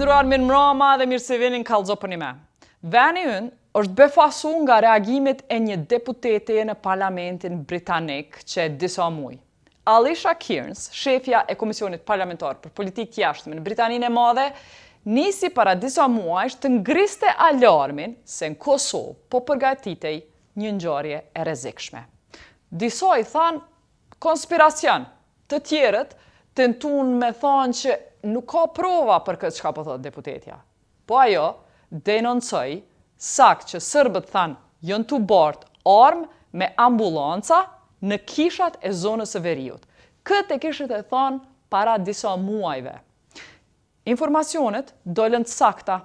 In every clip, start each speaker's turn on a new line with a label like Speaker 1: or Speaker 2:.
Speaker 1: nderuar, mirëmbrëma dhe mirë se vini në kallëzopën me. Veni ynë është befasu nga reagimet e një deputete në parlamentin britanik që e disa muaj. Alicia Kearns, shefja e Komisionit Parlamentar për Politikë të Jashtme në Britaninë e Madhe, nisi para disa muajsh të ngriste alarmin se në Kosovë po përgatitej një ngjarje e rrezikshme. Disa i thanë konspiracion, të tjerët tentuan me thonë që nuk ka prova për këtë çka po thotë deputetja. Po ajo denoncoi sakt që serbët thanë janë të bartë armë me ambulanca në kishat e zonës së veriut. Këtë e kishit e thonë para disa muajve. Informacionet dolën të sakta.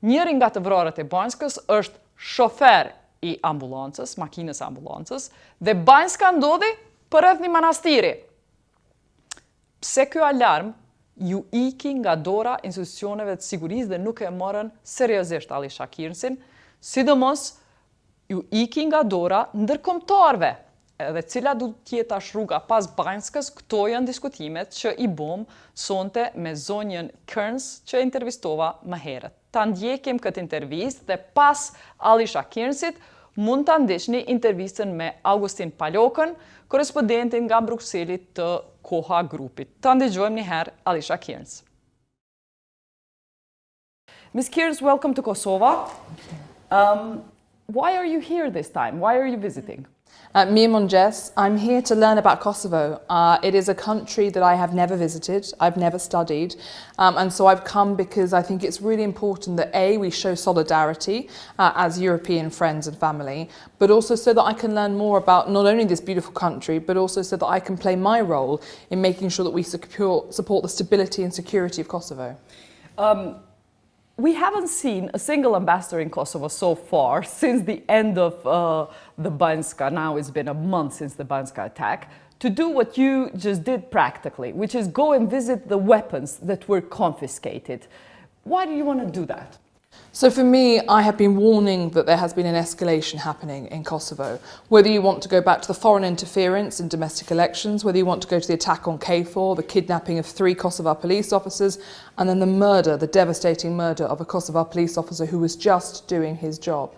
Speaker 1: Njëri nga të vrarët e Banjskës është shofer i ambulancës, makinës ambulancës, dhe Banjska ndodhi përreth një manastiri. Pse ky alarm ju iki nga dora institucioneve të sigurisë dhe nuk e morën seriozisht Alicia Kearnsin, sidomos ju iki nga dora ndërkombëtarëve, edhe cila du tjetë tash rruga pas Banjskës, këto janë diskutimet që i bëm sonte me zonjën Kearns që intervistova më herët. Ta ndjekim këtë intervistë dhe pas Alicia Kearnsit mund ta ndiqni intervistën me Augustin Palokaj, korespondentin nga Brukseli të Koha grupit. Ta ndëgjojmë një herë Alicia Kearns. Ms. Kearns, welcome to Kosovo. Why are you here this time? Why are you visiting?
Speaker 2: Me and Jess, I'm here to learn about Kosovo. It is a country that I have never visited, I've never studied, and so I've come because I think it's really important that A, we show solidarity as European friends and family, but also so that I can learn more about not only this beautiful country, but also so that I can play my role in making sure that we support the stability and security of Kosovo.
Speaker 1: We haven't seen a single ambassador in Kosovo so far since the end of the Banjska. Now it's been a month since the Banjska attack, to do what you just did practically, which is go and visit the weapons that were confiscated. Why do you want to do that?
Speaker 2: So for me, I have been warning that there has been an escalation happening in Kosovo. Whether you want to go back to the foreign interference in domestic elections, whether you want to go to the attack on KFOR, the kidnapping of 3 Kosovar police officers, and then the murder, the devastating murder of a Kosovar police officer who was just doing his job.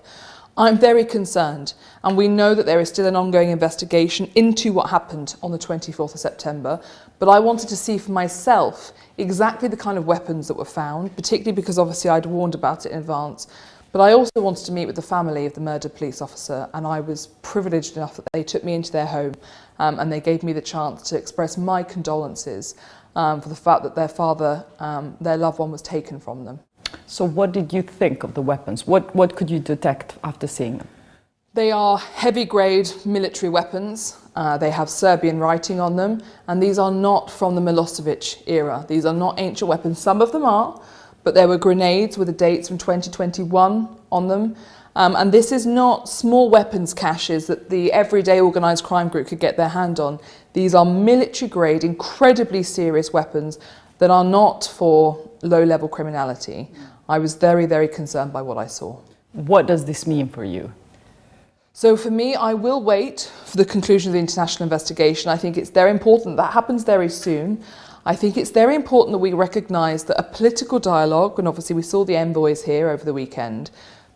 Speaker 2: I'm very concerned, and we know that there is still an ongoing investigation into what happened on the 24th of September, but I wanted to see for myself exactly the kind of weapons that were found, particularly because obviously I'd warned about it in advance, but I also wanted to meet with the family of the murdered police officer, and I was privileged enough that they took me into their home and they gave me the chance to express my condolences for the fact that their father, their loved one, was taken from them.
Speaker 1: So what did you think of the weapons? What could you detect after seeing them?
Speaker 2: They are heavy-grade military weapons. They have Serbian writing on them, and these are not from the Milosevic era. These are not ancient weapons. Some of them are, but there were grenades with the dates from 2021 on them. And this is not small weapons caches that the everyday organised crime group could get their hand on. These are military-grade, incredibly serious weapons that are not for low-level criminality. I was very, very concerned by what I saw.
Speaker 1: What does this mean for you?
Speaker 2: So for me, I will wait for the conclusion of the international investigation. I think it's very important that happens very soon. I think it's very important that we recognise that a political dialogue, and obviously we saw the envoys here over the weekend,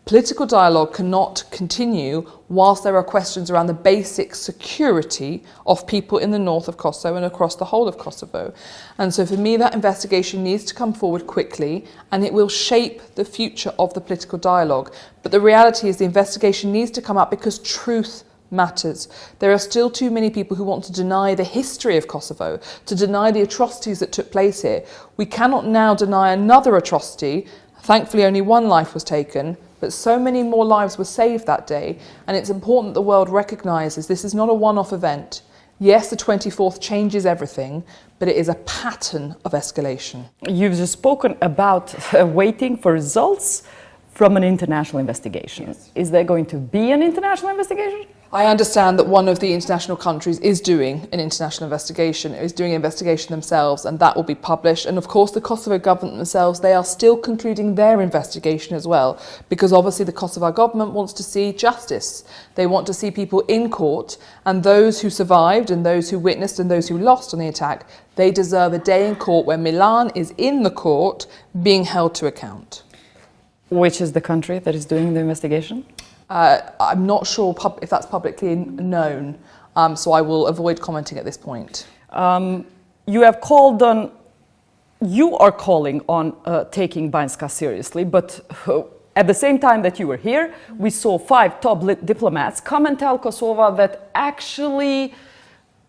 Speaker 2: political dialogue cannot continue whilst there are questions around the basic security of people in the north of Kosovo and across the whole of Kosovo. And so for me, that investigation needs to come forward quickly, and it will shape the future of the political dialogue. But the reality is the investigation needs to come up because truth matters. There are still too many people who want to deny the history of Kosovo, to deny the atrocities that took place here. We cannot now deny another atrocity. Thankfully, only 1 life was taken, but so many more lives were saved that day, and it's important the world recognises this is not a one-off event. Yes, the 24th changes everything, but it is a pattern of escalation.
Speaker 1: You've just spoken about waiting for results from an international investigation. Yes. Is there going to be an international investigation?
Speaker 2: I understand that one of the international countries is doing an international investigation, is doing an investigation themselves, and that will be published. And of course, the Kosovo government themselves, they are still concluding their investigation as well, because obviously the Kosovo government wants to see justice. They want to see people in court, and those who survived and those who witnessed and those who lost on the attack, they deserve a day in court where Millan is in the court being held to account.
Speaker 1: Which is the country that is doing the investigation?
Speaker 2: I'm not sure if that's publicly known, so I will avoid commenting at this point.
Speaker 1: You have called on, you are calling on taking Banjska seriously, but at the same time that you were here, we saw 5 top diplomats come and tell Kosovo that actually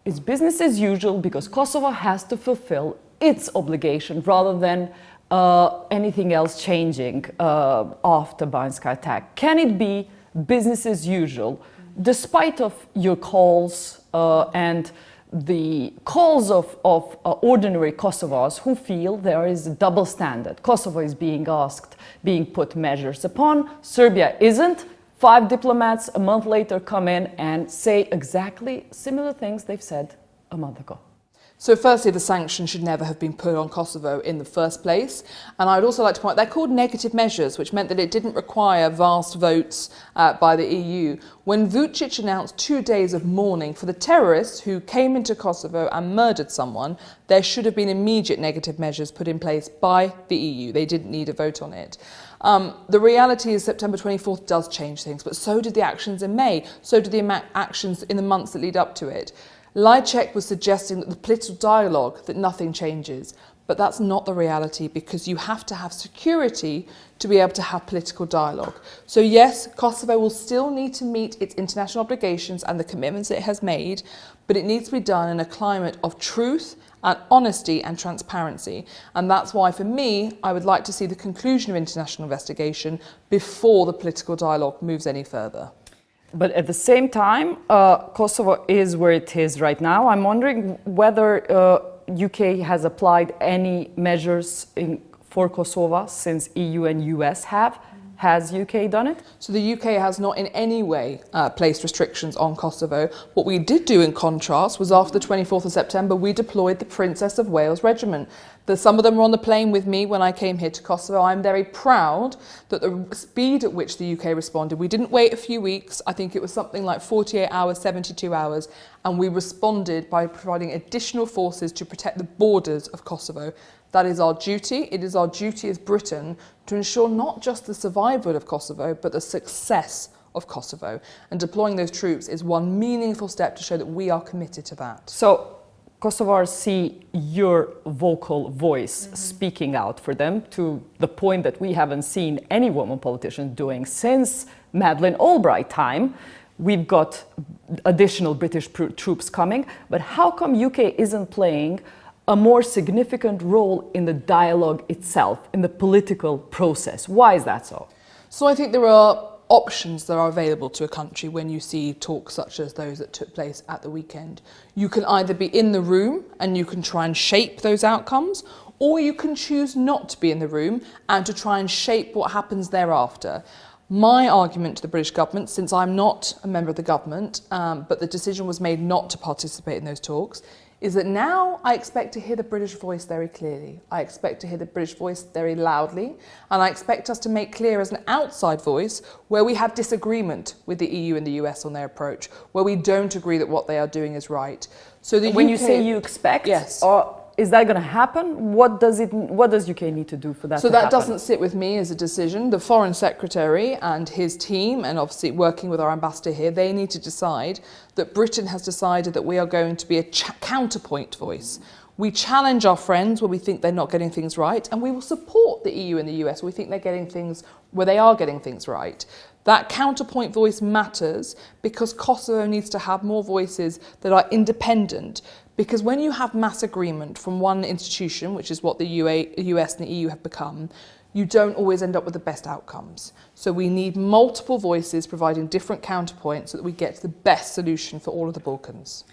Speaker 1: it's business as usual because Kosovo has to fulfill its obligation rather than anything else changing after Banjska attack. Can it be business as usual, despite of your calls and the calls of ordinary Kosovars who feel there is a double standard? Kosovo is being asked, being put measures upon, Serbia isn't. 5 diplomats a month later come in and say exactly similar things they've said a month ago.
Speaker 2: So firstly, the sanctions should never have been put on Kosovo in the first place. And I'd also like to point out, they're called negative measures, which meant that it didn't require vast votes by the EU. When Vučić announced 2 days of mourning for the terrorists who came into Kosovo and murdered someone, there should have been immediate negative measures put in place by the EU. They didn't need a vote on it. The reality is September 24th does change things, but so did the actions in May, so did the actions in the months that lead up to it. Lajčák was suggesting that the political dialogue, that nothing changes. But that's not the reality, because you have to have security to be able to have political dialogue. So yes, Kosovo will still need to meet its international obligations and the commitments it has made, but it needs to be done in a climate of truth and honesty and transparency. And that's why, for me, I would like to see the conclusion of international investigation before the political dialogue moves any further.
Speaker 1: But at the same time, Kosovo is where it is right now. I'm wondering whether UK has applied any measures for Kosovo since EU and US have. Has UK done it?
Speaker 2: So the UK has not in any way placed restrictions on Kosovo. What we did do in contrast was after the 24th of September, we deployed the Princess of Wales Regiment. Some of them were on the plane with me when I came here to Kosovo. I'm very proud that the speed at which the UK responded, we didn't wait a few weeks. I think it was something like 48 hours, 72 hours, and we responded by providing additional forces to protect the borders of Kosovo. That is our duty. It is our duty as Britain to ensure not just the survival of Kosovo, but the success of Kosovo. And deploying those troops is one meaningful step to show that we are committed to that.
Speaker 1: So Kosovars see your vocal voice speaking out for them to the point that we haven't seen any woman politician doing since Madeleine Albright time. We've got additional British troops coming, but how come UK isn't playing a more significant role in the dialogue itself, in the political process? Why is that so?
Speaker 2: So I think there are options that are available to a country when you see talks such as those that took place at the weekend. You can either be in the room and you can try and shape those outcomes, or you can choose not to be in the room and to try and shape what happens thereafter. My argument to the British government, since I'm not a member of the government, but the decision was made not to participate in those talks, is that now I expect to hear the British voice very clearly. I expect to hear the British voice very loudly, and I expect us to make clear as an outside voice where we have disagreement with the EU and the US on their approach, where we don't agree that what they are doing is right. So
Speaker 1: when you say you expect,
Speaker 2: yes.
Speaker 1: Is that going to happen? What does UK need to do for that to happen?
Speaker 2: So that doesn't sit with me as a decision. The Foreign Secretary and his team, and obviously working with our ambassador here, they need to decide that Britain has decided that we are going to be a counterpoint voice. We challenge our friends where we think they're not getting things right, and we will support the EU and the US where we think they're getting things where they are getting things right. That counterpoint voice matters because Kosovo needs to have more voices that are independent. Because when you have mass agreement from one institution, which is what the US and the EU have become, you don't always end up with the best outcomes. So we need multiple voices providing different counterpoints so that we get to the best solution for all of the Balkans.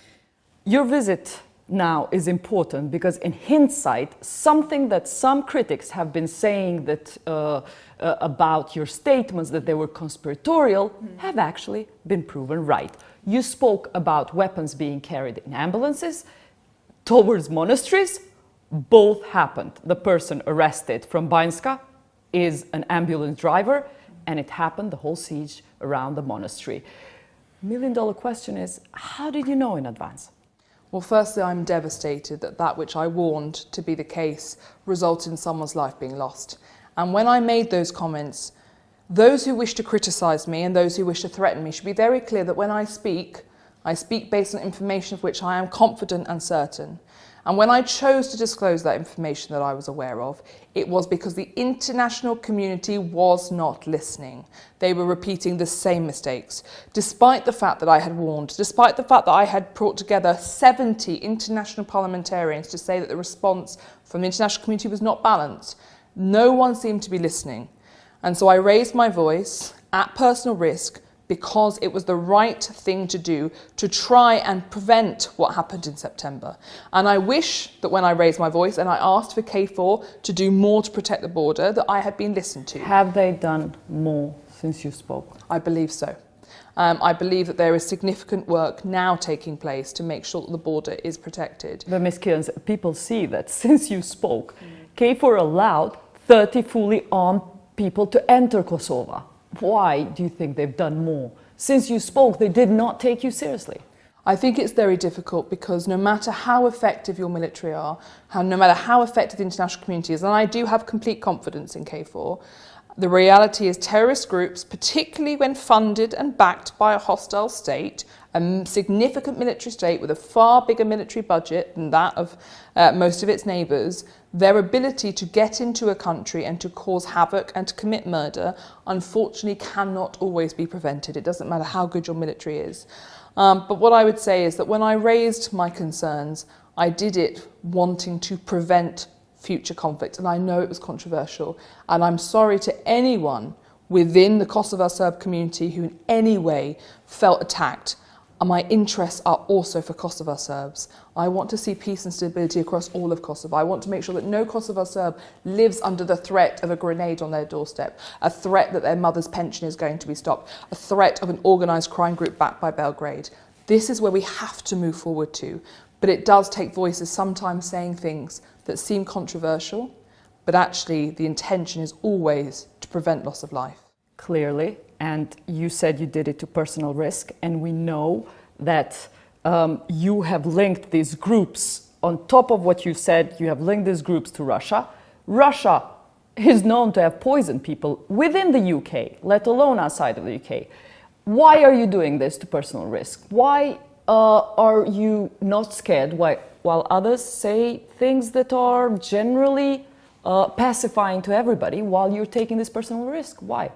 Speaker 1: Your visit now is important because in hindsight, something that some critics have been saying that about your statements that they were conspiratorial have actually been proven right. You spoke about weapons being carried in ambulances towards monasteries. Both happened. The person arrested from Banjska is an ambulance driver, and it happened, the whole siege around the monastery. $1 million question is, how did you know in advance?
Speaker 2: Well, firstly, I'm devastated that that which I warned to be the case resulted in someone's life being lost. And when I made those comments, those who wish to criticise me and those who wish to threaten me should be very clear that when I speak based on information of which I am confident and certain. And when I chose to disclose that information that I was aware of, it was because the international community was not listening. They were repeating the same mistakes. Despite the fact that I had warned, despite the fact that I had brought together 70 international parliamentarians to say that the response from the international community was not balanced, no one seemed to be listening. And so I raised my voice at personal risk because it was the right thing to do to try and prevent what happened in September. And I wish that when I raised my voice and I asked for KFOR to do more to protect the border, that I had been listened to.
Speaker 1: Have they done more since you spoke?
Speaker 2: I believe so. I believe that there is significant work now taking place to make sure that the border is protected.
Speaker 1: But Ms. Kearns, people see that since you spoke, KFOR allowed 30 fully armed people to enter Kosovo. Why do you think they've done more? Since you spoke, they did not take you seriously.
Speaker 2: I think it's very difficult because no matter how effective your military are, no matter how effective the international community is, and I do have complete confidence in KFOR, the reality is terrorist groups, particularly when funded and backed by a hostile state, a significant military state with a far bigger military budget than that of most of its neighbours, their ability to get into a country and to cause havoc and to commit murder, unfortunately, cannot always be prevented. It doesn't matter how good your military is. But what I would say is that when I raised my concerns, I did it wanting to prevent future conflict, and I know it was controversial. And I'm sorry to anyone within the Kosovo Serb community who in any way felt attacked. And my interests are also for Kosovo Serbs. I want to see peace and stability across all of Kosovo. I want to make sure that no Kosovo Serb lives under the threat of a grenade on their doorstep, a threat that their mother's pension is going to be stopped, a threat of an organised crime group backed by Belgrade. This is where we have to move forward to. But it does take voices sometimes saying things that seem controversial, but actually the intention is always to prevent loss of life.
Speaker 1: Clearly, and you said you did it to personal risk, and we know that you have linked these groups, on top of what you said, you have linked these groups to Russia. Russia is known to have poisoned people within the UK, let alone outside of the UK. Why are you doing this to personal risk? Why are you not scared while others say things that are generally pacifying to everybody while you're taking this personal risk? Why?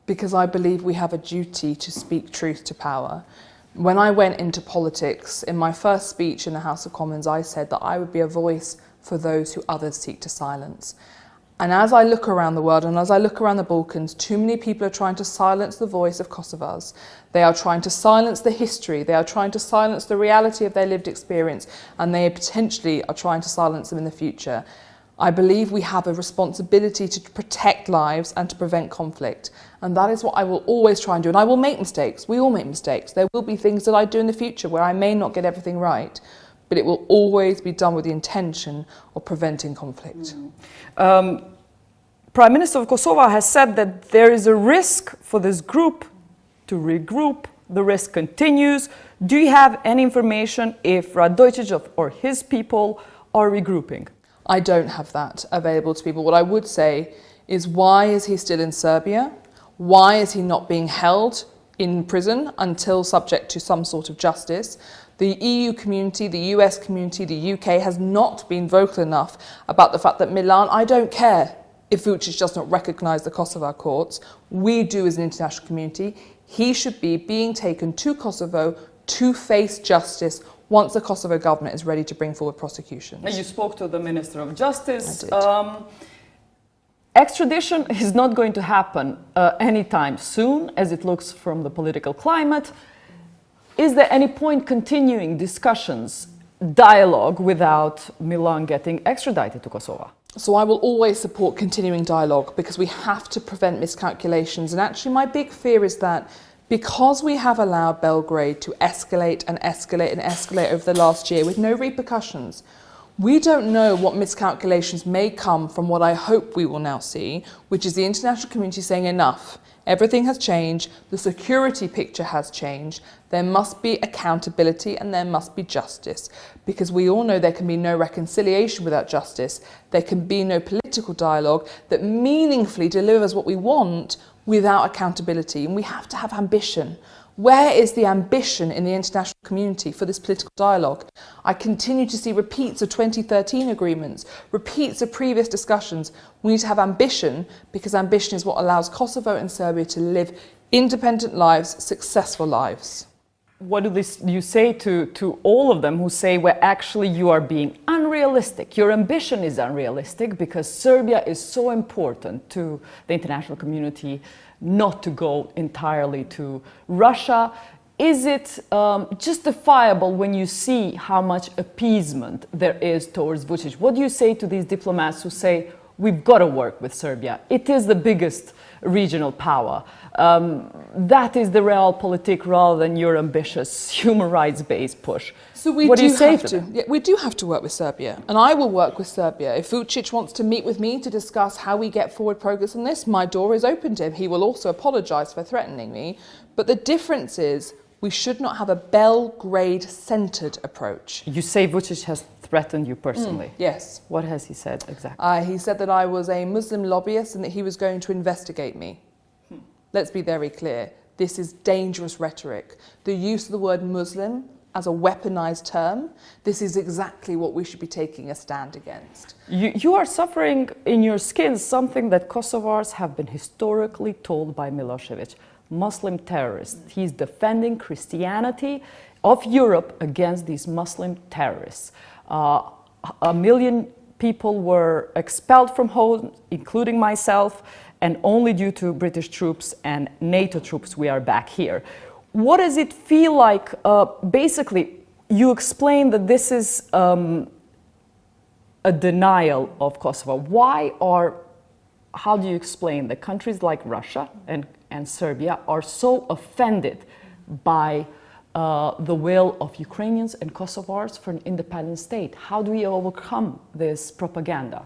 Speaker 2: Because I believe we have a duty to speak truth to power. When I went into politics, in my first speech in the House of Commons, I said that I would be a voice for those who others seek to silence. And as I look around the world and as I look around the Balkans, too many people are trying to silence the voice of Kosovars. They are trying to silence the history, they are trying to silence the reality of their lived experience, and they potentially are trying to silence them in the future. I believe we have a responsibility to protect lives and to prevent conflict. And that is what I will always try and do. And I will make mistakes. We all make mistakes. There will be things that I do in the future where I may not get everything right, but it will always be done with the intention of preventing conflict.
Speaker 1: Prime Minister of Kosovo has said that there is a risk for this group to regroup. The risk continues. Do you have any information if Radoiçiqin or his people are regrouping?
Speaker 2: I don't have that available to people. What I would say is, why is he still in Serbia? Why is he not being held in prison until subject to some sort of justice? The EU community, the US community, the UK has not been vocal enough about the fact that Millan, I don't care if Vučić does not recognise the Kosovo courts. We do as an international community. He should be being taken to Kosovo to face justice once the Kosovo government is ready to bring forward prosecutions.
Speaker 1: You spoke to the Minister of Justice.
Speaker 2: I did.
Speaker 1: Extradition is not going to happen anytime soon, as it looks from the political climate. Is there any point continuing discussions, dialogue, without Millan getting extradited to Kosovo?
Speaker 2: So I will always support continuing dialogue because we have to prevent miscalculations. And actually my big fear is that Because we have allowed Belgrade to escalate and escalate and escalate over the last year with no repercussions, we don't know what miscalculations may come from what I hope we will now see, which is the international community saying enough. Everything has changed, the security picture has changed, there must be accountability and there must be justice. Because we all know there can be no reconciliation without justice, there can be no political dialogue that meaningfully delivers what we want without accountability. And we have to have ambition. Where is the ambition in the international community for this political dialogue? I continue to see repeats of 2013 agreements, repeats of previous discussions. We need to have ambition, because ambition is what allows Kosovo and Serbia to live independent lives, successful lives.
Speaker 1: What do you say to all of them who say, well, actually you are being unrealistic? Your ambition is unrealistic because Serbia is so important to the international community not to go entirely to Russia. Is it justifiable when you see how much appeasement there is towards Vučić? What do you say to these diplomats who say, we've got to work with Serbia? It is the biggest regional power. That is the realpolitik rather than your ambitious human rights-based push.
Speaker 2: So we
Speaker 1: what do
Speaker 2: do
Speaker 1: you say
Speaker 2: have
Speaker 1: to them?
Speaker 2: Yeah, we do have to work with Serbia, and I will work with Serbia. If Vučić wants to meet with me to discuss how we get forward progress on this, my door is open to him. He will also apologise for threatening me. But the difference is we should not have a Belgrade-centred approach.
Speaker 1: You say Vučić has threatened you personally.
Speaker 2: Yes.
Speaker 1: What has he said exactly?
Speaker 2: He said that I was a Muslim lobbyist and that he was going to investigate me. Let's be very clear. This is dangerous rhetoric. The use of the word Muslim as a weaponized term, this is exactly what we should be taking a stand against.
Speaker 1: You are suffering in your skin something that Kosovars have been historically told by Milosevic. Muslim terrorist. He's defending Christianity of Europe against these Muslim terrorists. 1 million people were expelled from home, including myself, and only due to British troops and NATO troops we are back here. What does it feel like? Basically, you explain that this is a denial of Kosovo. How do you explain that countries like Russia and Serbia are so offended by the will of Ukrainians and Kosovars for an independent state? How do we overcome this propaganda?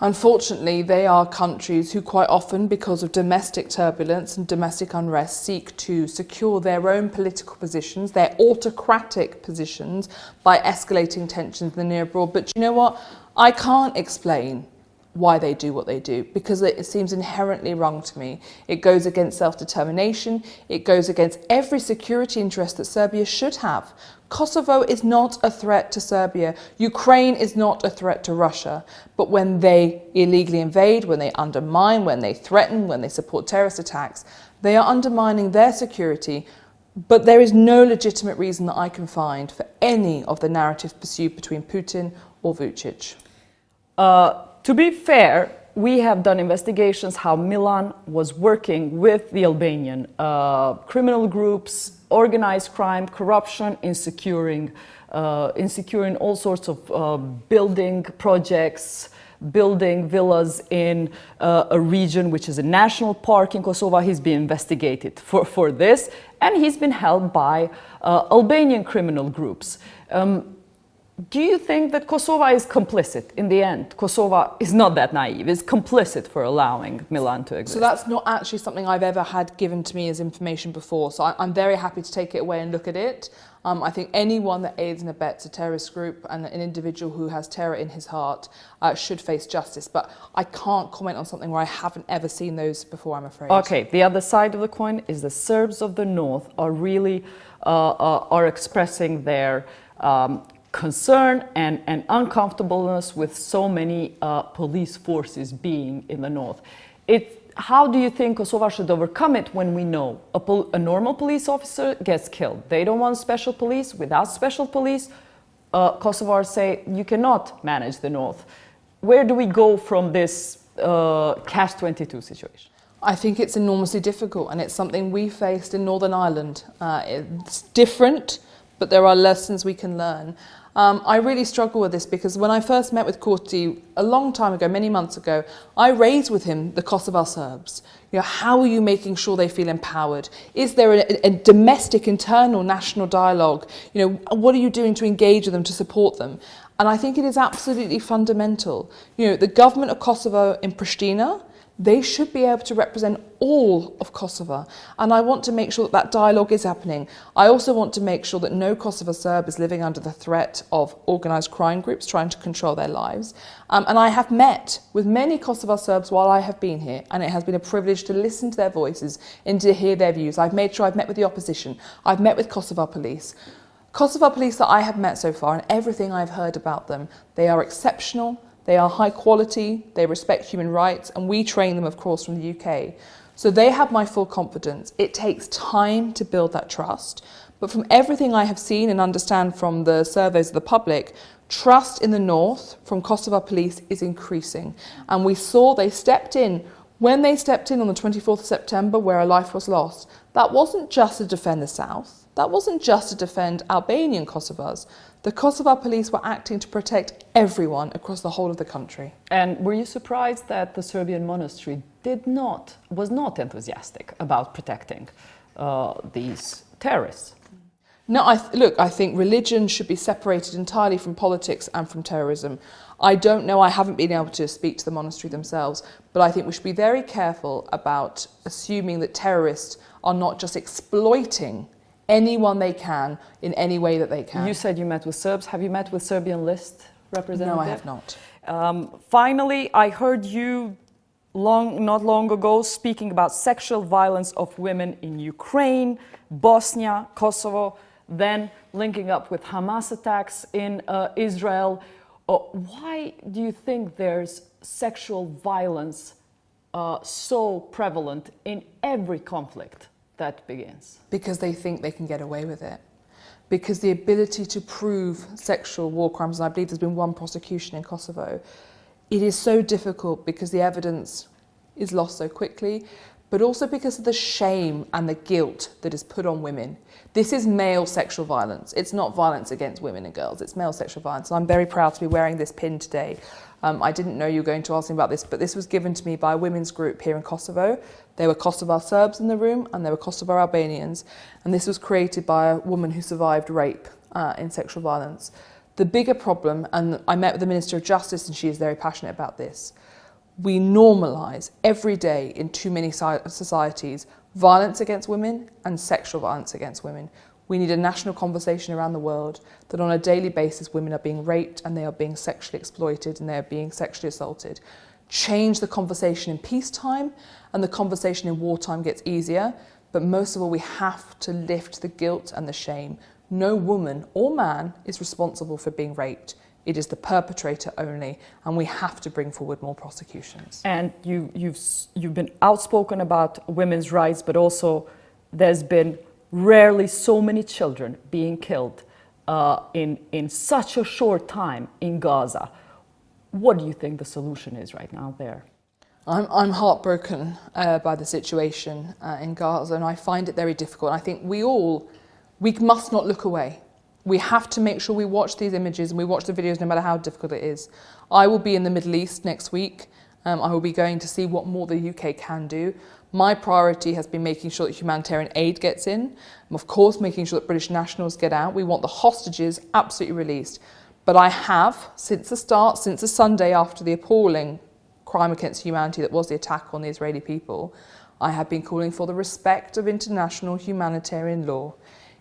Speaker 2: Unfortunately, they are countries who quite often, because of domestic turbulence and domestic unrest, seek to secure their own political positions, their autocratic positions, by escalating tensions in the near abroad. But you know what? I can't explain why they do what they do, because it seems inherently wrong to me. It goes against self-determination, it goes against every security interest that Serbia should have. Kosovo is not a threat to Serbia. Ukraine is not a threat to Russia. But when they illegally invade, when they undermine, when they threaten, when they support terrorist attacks, they are undermining their security. But there is no legitimate reason that I can find for any of the narratives pursued between Putin or Vučić.
Speaker 1: To be fair, we have done investigations how Millan was working with the Albanian criminal groups, organized crime, corruption, in securing all sorts of building projects, building villas in a region which is a national park in Kosovo. He's been investigated for this, and he's been held by Albanian criminal groups. Do you think that Kosovo is complicit in the end? Kosovo is not that naive, is complicit for allowing Millan to exist.
Speaker 2: So that's not actually something I've ever had given to me as information before. So I'm very happy to take it away and look at it. I think anyone that aids and abets a terrorist group and an individual who has terror in his heart should face justice. But I can't comment on something where I haven't ever seen those before, I'm afraid.
Speaker 1: Okay, the other side of the coin is the Serbs of the north are really are expressing their concern and uncomfortableness with so many police forces being in the north. How do you think Kosovo should overcome it when we know a normal police officer gets killed? They don't want special police. Without special police, Kosovars say you cannot manage the north. Where do we go from this catch-22 situation?
Speaker 2: I think it's enormously difficult, and it's something we faced in Northern Ireland. It's different, but there are lessons we can learn. I really struggle with this because when I first met with Kurti a long time ago, many months ago, I raised with him the Kosovar Serbs. You know, how are you making sure they feel empowered? Is there a domestic, internal, national dialogue? You know, what are you doing to engage with them, to support them? And I think it is absolutely fundamental. You know, the government of Kosovo in Pristina, they should be able to represent all of Kosovo. And I want to make sure that that dialogue is happening. I also want to make sure that no Kosovo Serb is living under the threat of organised crime groups trying to control their lives. And I have met with many Kosovo Serbs while I have been here, and it has been a privilege to listen to their voices and to hear their views. I've made sure I've met with the opposition. I've met with Kosovo police. Kosovo police that I have met so far, and everything I've heard about them, they are exceptional. They are high quality, they respect human rights, and we train them, of course, from the UK. So they have my full confidence. It takes time to build that trust, but from everything I have seen and understand from the surveys of the public, trust in the north from Kosovo police is increasing. And we saw they stepped in. When they stepped in on the 24th of September, where a life was lost, that wasn't just to defend the south. That wasn't just to defend Albanian Kosovars. The Kosovo police were acting to protect everyone across the whole of the country. And
Speaker 1: were you surprised that the Serbian monastery was not enthusiastic about protecting these terrorists?
Speaker 2: No, I think religion should be separated entirely from politics and from terrorism. I don't know, I haven't been able to speak to the monastery themselves, but I think we should be very careful about assuming that terrorists are not just exploiting anyone they can in any way that they can.
Speaker 1: You said you met with Serbs. Have you met with Serbian list representative?
Speaker 2: No, I have not.
Speaker 1: Finally, I heard you not long ago speaking about sexual violence of women in Ukraine, Bosnia, Kosovo, then linking up with Hamas attacks in Israel. Why do you think there's sexual violence so prevalent in every conflict that begins?
Speaker 2: Because they think they can get away with it. Because the ability to prove sexual war crimes, and I believe there's been one prosecution in Kosovo, it is so difficult because the evidence is lost so quickly, but also because of the shame and the guilt that is put on women. This is male sexual violence. It's not violence against women and girls, it's male sexual violence. And I'm very proud to be wearing this pin today. I didn't know you were going to ask me about this, but this was given to me by a women's group here in Kosovo. There were Kosovar Serbs in the room and there were Kosovar Albanians. And this was created by a woman who survived rape in sexual violence. The bigger problem, and I met with the Minister of Justice and she is very passionate about this, we normalise every day in too many societies violence against women and sexual violence against women. We need a national conversation around the world that on a daily basis women are being raped and they are being sexually exploited and they are being sexually assaulted. Change the conversation in peacetime and the conversation in wartime gets easier, but most of all we have to lift the guilt and the shame. No woman or man is responsible for being raped. It is the perpetrator only, and we have to bring forward more prosecutions.
Speaker 1: And you've been outspoken about women's rights, but also there's been rarely so many children being killed in such a short time in Gaza. What do you think the solution is right now there?
Speaker 2: I'm heartbroken by the situation in Gaza, and I find it very difficult. I think we must not look away. We have to make sure we watch these images and we watch the videos no matter how difficult it is. I will be in the Middle East next week. I will be going to see what more the UK can do. My priority has been making sure that humanitarian aid gets in, and of course making sure that British nationals get out. We want the hostages absolutely released. But I have, since the Sunday after the appalling crime against humanity that was the attack on the Israeli people, I have been calling for the respect of international humanitarian law.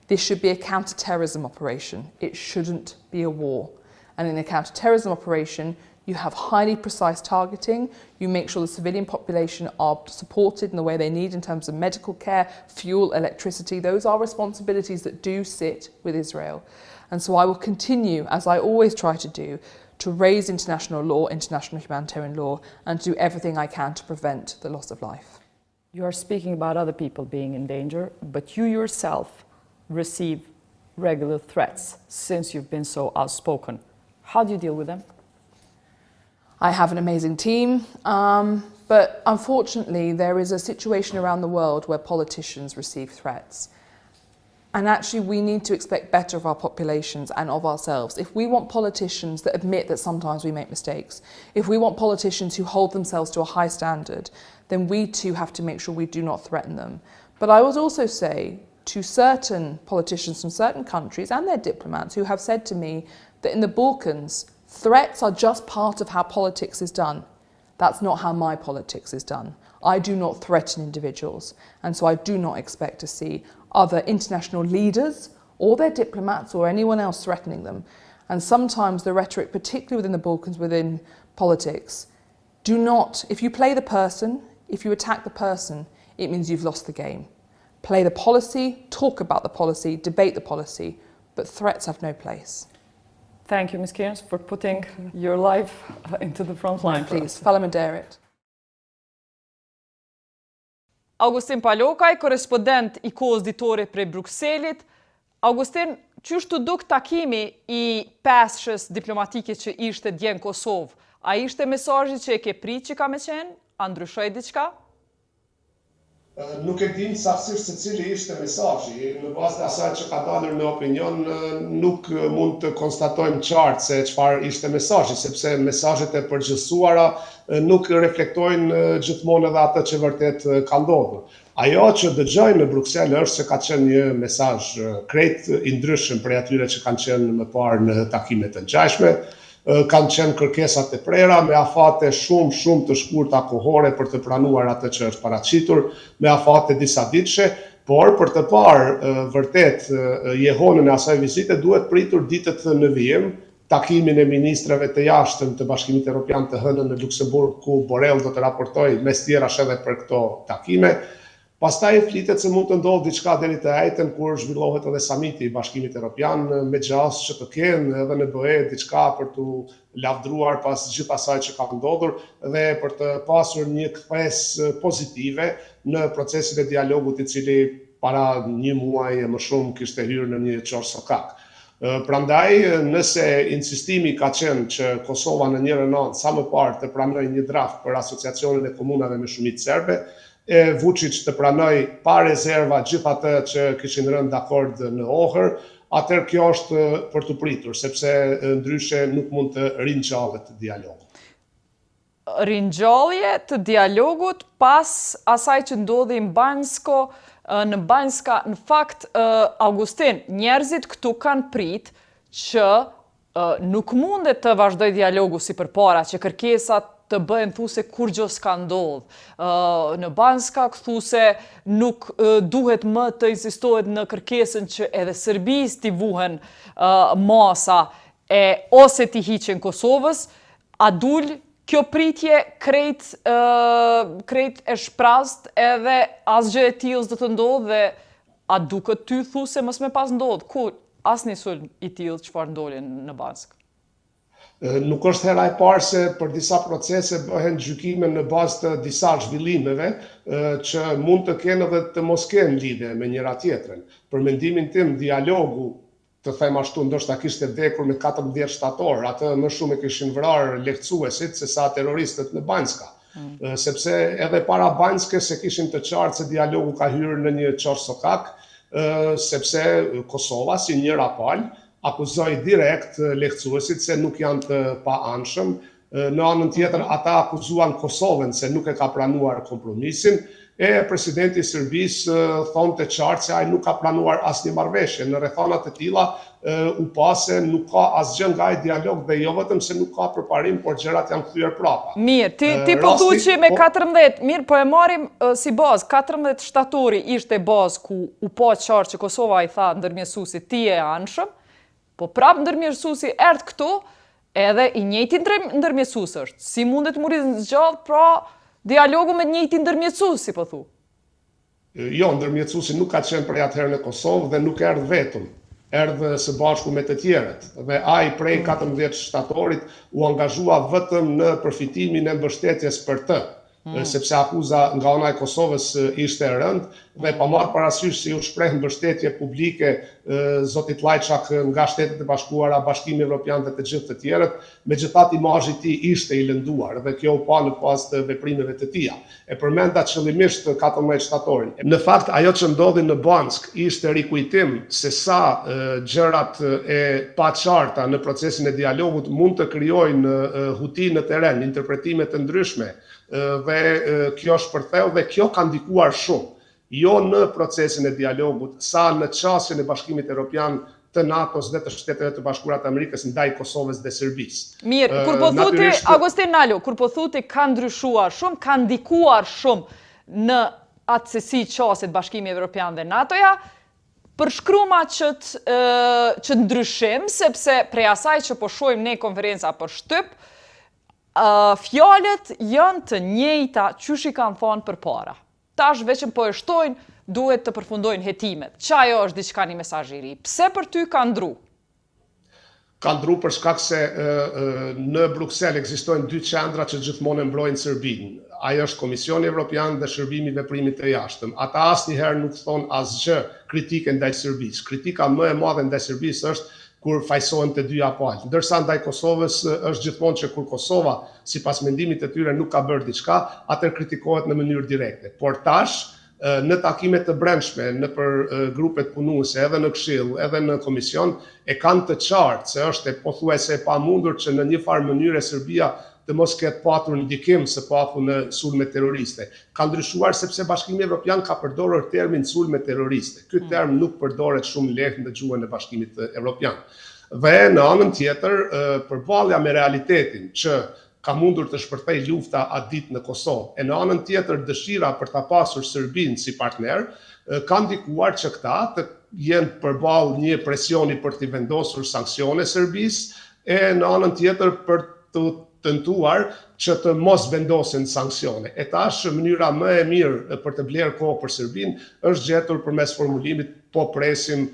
Speaker 2: This should be a counter-terrorism operation. It shouldn't be a war. And in a counter-terrorism operation, you have highly precise targeting. You make sure the civilian population are supported in the way they need in terms of medical care, fuel, electricity. Those are responsibilities that do sit with Israel. And so I will continue, as I always try to do, to raise international law, international humanitarian law, and do everything I can to prevent the loss of life.
Speaker 1: You are speaking about other people being in danger, but you yourself receive regular threats since you've been so outspoken. How do you deal with them?
Speaker 2: I have an amazing team, but unfortunately there is a situation around the world where politicians receive threats. And actually, we need to expect better of our populations and of ourselves. If we want politicians that admit that sometimes we make mistakes, if we want politicians who hold themselves to a high standard, then we too have to make sure we do not threaten them. But I would also say to certain politicians from certain countries and their diplomats who have said to me that in the Balkans, threats are just part of how politics is done. That's not how my politics is done. I do not threaten individuals, and so I do not expect to see other international leaders or their diplomats or anyone else threatening them. And sometimes the rhetoric, particularly within the Balkans, within politics, do not, if you play the person, if you attack the person, it means you've lost the game. Play the policy, talk about the policy, debate the policy, but threats have no place.
Speaker 1: Thank you, Ms. Kearns, for putting your life into the front line.
Speaker 2: Please, faleminderit.
Speaker 1: Augustin Palokaj, korespondent I kohës ditore prej Brukselit. Augustin, qysh të duk takimi I peshës diplomatike që ishte dje në Kosovë? A ishte mesazhi që e ke prit që ka me qenë? A ndryshoi diçka?
Speaker 3: Nuk e dim saktësisht se cili ishte mesazhi. Në bazë të asaj që ka dalur në opinion, nuk mund të konstatojmë qartë se çfarë ishte mesazhi, sepse mesazhet e përgjithësuara nuk reflektojnë gjithmonë edhe atë që vërtet ka ndodhur. Ajo që dëgjoj në Bruksel është se ka qenë një mesazh krejt I ndryshëm prej atyre që kanë qenë më parë në takimet të ngjashme. Kanë qenë kërkesat e prera me afate shumë të shkurta kohore për të pranuar atë që është paraqitur, me afate disa ditëshe, por për të parë vërtet jehonën e asaj vizite duhet pritur ditët në vijim, takimin e ministrave të jashtëm të Bashkimit Evropian të hënën në Luksemburg, ku Borrell do të raportojë mes tjerash edhe për këto takime. Pastaj flitet se mund të ndodhë diçka deri të ejten kur zhvillohet edhe samiti I Bashkimit Evropian me gjas që të kenë edhe në bëjë diçka për të lavdruar pas gjithë asaj që ka ndodhur dhe për të pasur një kthes pozitive në procesin e dialogut I cili para një muaj e më shumë kishte hyrë në një qorë sokak. Prandaj, nëse insistimi ka qenë që Kosova në 1/9 sa më parë të pranojë një draft për asociacionin e komunave me shumicë serbe, e Vučić të pranoj pa rezerva gjithë atë që kishin rënë dakord në Ohër, atëherë kjo është për të pritur, sepse ndryshe nuk mund të ringjallet dialogu.
Speaker 1: Ringjallje të dialogut pas asaj që ndodhi në Banjska, në fakt, Augustin, njerëzit këtu kanë prit që nuk mundet të vazhdoj dialogu si përpara, që kërkesat të bëhen thuse kur gjë s'ka ndodh. Në Banjska thuse nuk duhet më të insistohet në kërkesën që edhe Serbis t'i vuhen masa ose t'i hiqen Kosovës, a dul kjo pritje krejt e shprast edhe asgjë e tillë do të ndodh dhe a duket ty thuse mos më pas ndodh? Ku asnjë sulm I tillë çfarë ndoli në Banjsk?
Speaker 3: Nuk është hera e parë se për disa procese bëhen gjykime në bazë të disa zhvillimeve që mund të kenë edhe të mos kenë lidhje me njëra tjetrën. Për mendimin tim, dialogu, të them ashtu, ndoshta kishte vdekur me 14 shtator, atë më shumë e kishin vrarë lehtësuesit se sa terroristët në Banjska. Sepse edhe para Banjskës se kishin të qartë se dialogu ka hyrë në një qorë sokak, sepse Kosova si njëra palë akuzoi direkt lehtësuesit se nuk janë të paanshëm. Në anën tjetër, ata akuzuan Kosovën se nuk e ka pranuar kompromisin, e presidenti I Serbisë thonte qartë se ai nuk ka pranuar asnjë marrëveshje. Në rrethana të tilla u pa se nuk ka asgjë nga ai dialog dhe jo vetëm se nuk ka përparim, por gjërat janë kthyer prapa.
Speaker 1: Mirë, ti po thu që me 14, mirë, po e marrim si bazë, 14 shtatori ishte bazë ku u pa qartë që Kosova I tha ndërmjetësuesit ti je anshëm, po prap ndërmjetësuesi erdh këtu, edhe I njëjti ndërmjetësues është. Si mundet mu rizgjallë pra dialogu me njëjti ndërmjetësues, si po thu?
Speaker 3: Jo, ndërmjetësuesi nuk ka qenë prej atëherë në Kosovë dhe nuk erdh vetëm. Erdhë së bashku me të tjerët. Dhe ai prej 14 shtatorit u angazhua vetëm në përfitimin e mbështetjes për të. Sepse akuza nga ana e Kosovës ishte e rëndë, dhe pa marrë parasysh si u shpreh mbështetje publike zotit Lajçak nga Shtetet e Bashkuara, Bashkimi Evropian dhe të gjithë të tjerët, megjithatë imazhi i tij ishte i lënduar dhe kjo u pa në pas të veprimeve të tija. E përmenda qëllimisht 14 shtatorin. Në fakt, ajo që ndodhi në Bansk ishte rikujtim se sa gjërat e paqarta në procesin e dialogut mund të krijojnë huti në terren, interpretime të ndryshme dhe kjo shpërtheu dhe kjo ka ndikuar shumë. Jo në procesin e dialogut, sa në qasjen e Bashkimit Evropian të NATO-s dhe të Shteteve të Bashkuara të Amerikës ndaj Kosovës dhe Serbisë.
Speaker 1: Mirë, kur po thuti, Augustin Nalo, kur po thuti ka ndryshuar shumë, ka ndikuar shumë në atsësi qasjet Bashkimi Evropian dhe NATO-ja, përshkruma që ndryshim, sepse prej asaj që po shohim ne konferenca për shtyp, fjalët janë të njëjta qysh i kanë thonë përpara. Tash veçën po e shtojnë, duhet të përfundojnë hetimet. Qa ajo është diçka një mesazh i ri? Pse për ty ka ndru?
Speaker 3: Ka ndru për shkak se në Bruksel ekzistojnë dy qendra që gjithmonë e mbrojnë Serbinë. Ajo është Komisioni Evropian dhe Shërbimi i Veprimit të Jashtëm. Ata asnjëherë nuk thonë asgjë kritike ndaj Serbisë. Kritika më e madhe ndaj Serbisë është kur fajsohen të dyja palët. Ndërsa ndaj Kosovës është gjithmonë që kur Kosova, sipas mendimit të tyre, nuk ka bërë diçka, atëherë kritikohet në mënyrë direkte. Por tash, në takimet të brendshme, në për grupet punuese, edhe në Këshill, edhe në Komision, e kanë të qartë se është pothuajse e pamundur që në një farë mënyrë Serbia të mos ketë patur ndikim së paku në sulme terroriste. Ka ndryshuar sepse Bashkimi Evropian ka përdorur termin sulme terroriste. Ky term nuk përdoret shumë lehtë në gjuhën e Bashkimit Evropian. Dhe në anën tjetër, përballja me realitetin që ka mundur të shpërthej lufta atë ditë në Kosovë, e në anën tjetër dëshira për ta pasur Serbinë si partner, ka ndikuar që këta të jenë përballë një presioni për t'i vendosur sanksione Serbisë, e në anën tjetër për të tentuar që të mos vendosin sanksione. E tash mënyra më e mirë për të blerë kohë për Serbinë është gjetur përmes formulimit po presim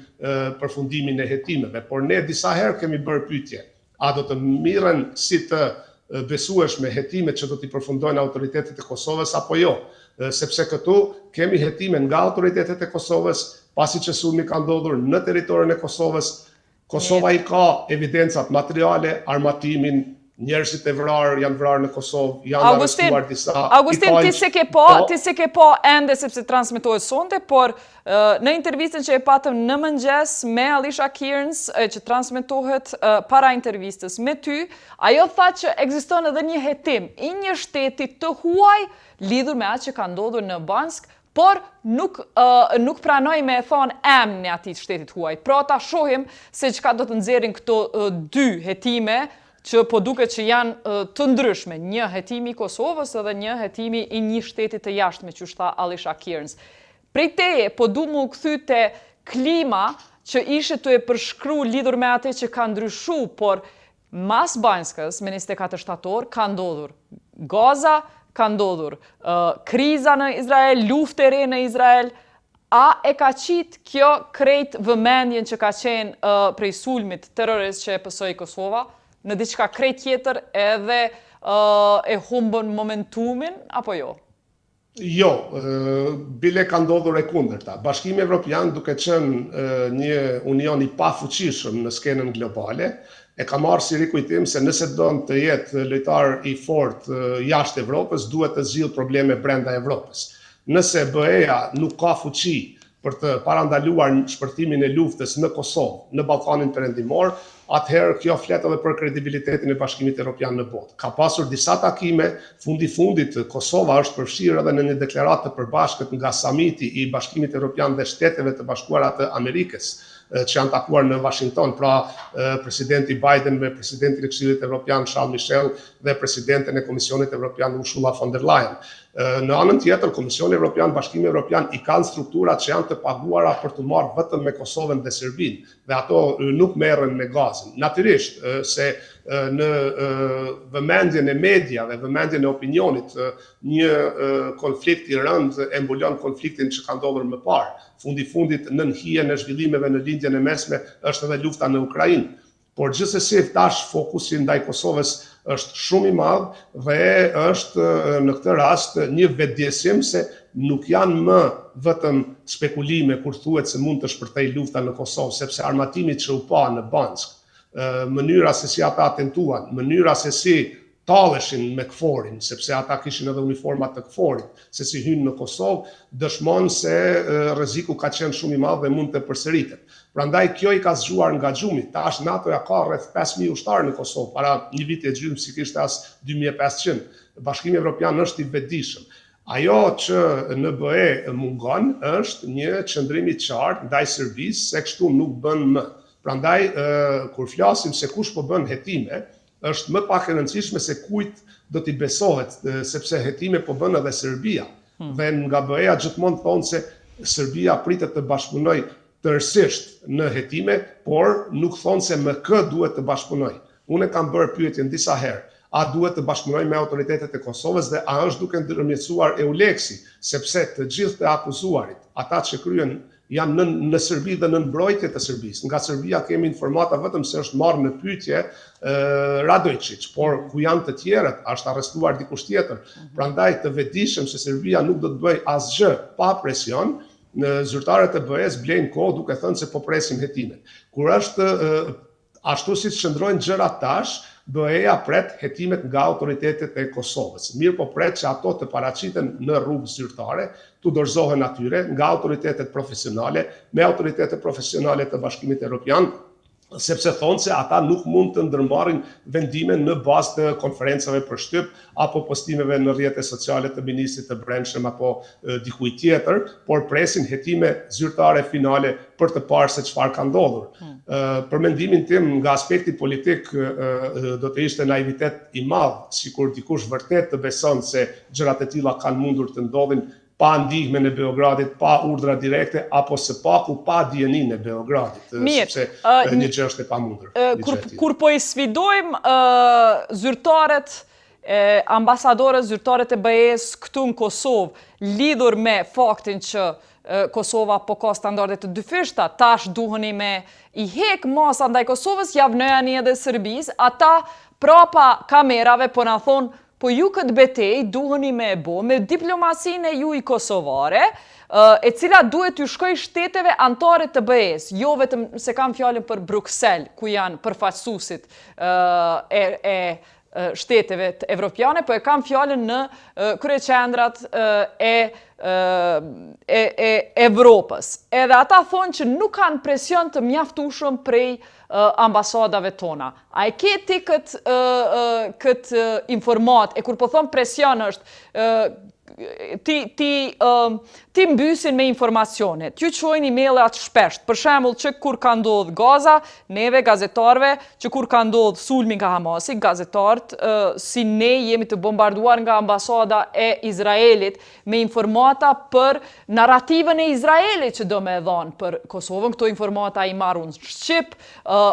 Speaker 3: përfundimin e hetimeve. Por ne disa herë kemi bërë pyetje, a do të mirren si të besueshme hetimet që do t'i përfundojnë autoritetet e Kosovës apo jo? Sepse këtu kemi hetime nga autoritetet e Kosovës, pasi që sulmi ka ndodhur në territorin e Kosovës. Kosova i ka evidencat materiale, armatimin, njerëzit e vrarë janë vrarë në Kosovë, janë arrestuar disa.
Speaker 1: Augustin, ti se ke po ende sepse transmetohet sonte, por në intervistën që e patëm në mëngjes me Alicia Kearns, që transmetohet para intervistës me ty, ajo tha që ekziston edhe një hetim i një shteti të huaj lidhur me atë që ka ndodhur në Bansk, por nuk pranoj me e thonë emrin e atij shtetit huaj. Pra ta shohim se çka do të nxjerrin këto dy hetime që po duket që janë të ndryshme, një hetimi i Kosovës edhe një hetimi i një shteti të jashtme, që tha Alicia Kearns. Prej teje, po du mu kthy te klima që ishe të e përshkru lidhur me atë që ka ndryshu, por mas Banskës, me 24 shtator, ka ndodhur Gaza, ka ndodhur kriza në Izrael, luftë e re në Izrael. A e ka qitë kjo krejt vëmendjen që ka qenë prej sulmit terrorist që e pësoi Kosova në diçka krejt tjetër edhe e humbën momentumin, apo jo?
Speaker 3: Jo, bile ka ndodhur e kundërta. Bashkimi Evropian, duke qenë një union i pafuqishëm në skenën globale, e ka marrë si rikujtim se nëse don të jetë lojtar i fortë jashtë Evropës, duhet të zgjidhë probleme brenda Evropës. Nëse BE-ja nuk ka fuqi për të parandaluar shpërtimin e luftës në Kosovë, në Ballkanin Perëndimor, atëherë kjo flet edhe për kredibilitetin e Bashkimit Evropian në botë. Ka pasur disa takime, fundit Kosova është përfshirë edhe në një deklaratë të përbashkët nga samiti i Bashkimit Evropian dhe Shteteve të Bashkuara të Amerikës, që janë takuar në Washington, pra presidenti Biden me presidentin e Këshillit Evropian Charles Michel dhe presidenten e Komisionit Evropian Ursula von der Leyen. Në anën tjetër, Komisioni Evropian, Bashkimi Evropian i kanë strukturat që janë të paguara për të marrë vetëm me Kosovën dhe Serbinë, dhe ato nuk merren me gazin. Natyrisht se në vëmendjen e mediave, vëmendjen e opinionit, një konflikt i rënd e mbulon konfliktin që ka ndodhur më parë. Fundit nën hijen e zhvillimeve në lindjen e mesme është edhe lufta në Ukrainë. Por gjithsesi tash fokusi ndaj Kosovës është shumë i madh dhe është në këtë rast një vetëdiesim se nuk janë më vetëm spekulime kur thuhet se mund të shpërthej lufta në Kosovë, sepse armatimi që u pa në Bansk, mënyra se si ata tentuan, mënyra se si talleshin me KFOR-in, sepse ata kishin edhe uniformat të KFOR-it, se si hynë në Kosovë, dëshmon se rreziku ka qenë shumë i madh dhe mund të përsëritet. Prandaj kjo i ka zgjuar nga xhumi. Tash NATO-ja ka rreth 5000 ushtarë në Kosovë, para një viti e gjysmë si kishte as 2500. Bashkimi Evropian është i vetëdijshëm. Ajo që në BE mungon është një qëndrim i qartë ndaj Serbisë se kështu nuk bën më. Prandaj kur flasim se kush po bën hetime, është më pak e rëndësishme se kujt do t'i besohet, sepse hetime po bën edhe Serbia. Dhe nga BE-ja gjithmonë thonë se Serbia pritet të bashkëpunojë tërësisht në hetime, por nuk thonë se me kë duhet të bashkëpunoj. Unë kam bërë pyetjen disa herë, a duhet të bashkëpunoj me autoritetet e Kosovës dhe a është duke ndërmjetësuar EULEX-i, sepse të gjithë të akuzuarit, ata që kryen janë në Serbi dhe në mbrojtje të Serbisë. Nga Serbia kemi informata vetëm se është marrë në pyetje Radoiçiq, por ku janë të tjerët, është arrestuar dikush tjetër. Prandaj të vetëdijshëm se Serbia nuk do të bëjë asgjë pa presion, në zyrtarët e BE-s blejnë kohë duke thënë se po presim hetimet. Kur është ashtu siç qëndrojnë gjërat tash, BE-ja pret hetimet nga autoritetet e Kosovës. Mirë po pret që ato të paraqiten në rrugë zyrtare, të dorëzohen atyre nga autoritetet profesionale, me autoritetet profesionale të Bashkimit Evropian, sepse thonë se ata nuk mund të ndërmarrin vendime në bazë të konferencave për shtyp apo postimeve në rrjetet sociale të ministrit të brendshëm apo dikujt tjetër, por presin hetime zyrtare finale për të parë se çfarë ka ndodhur. Për mendimin tim, nga aspekti politik do të ishte naivitet i madh sikur dikush vërtet të beson se gjërat e tilla kanë mundur të ndodhin pa ndihmën e Beogradit, pa urdhra direkte, apo së paku pa dijenin e Beogradit, sepse një gjë është e pamundur.
Speaker 1: Kur po i sfidojmë zyrtarët, ambasadorët, zyrtarët e BE-s këtu në Kosovë, lidhur me faktin që Kosova po ka standarde të dyfishta, tash duheni me i hek masa ndaj Kosovës, javnojani edhe Serbisë, ata prapa kamerave po na thonë po ju këtë betej duheni me e bo, me diplomasinë e ju i kosovare, e cila duhet t'ju shkoj shteteve antare të BE-s, jo vetëm se kam fjalën për Bruksel, ku janë përfaqësuesit e shteteve të evropiane, po e kam fjalën në kryeqendrat e Evropës. Edhe ata thonë që nuk kanë presion të mjaftueshëm prej ambasadave tona. A e ke ti këtë informat, e kur po thonë presion është, ti mbysin me informacione, t'ju qojnë email-at shpesht, për shembull që kur ka ndodhë Gaza, neve gazetarëve, që kur ka ndodhë sulmi nga Hamasi, gazetarët, si ne jemi të bombarduar nga ambasada e Izraelit, me informata për narrativën e Izraelit që do me dhonë për Kosovën, këto informata i marrë unë Shqip,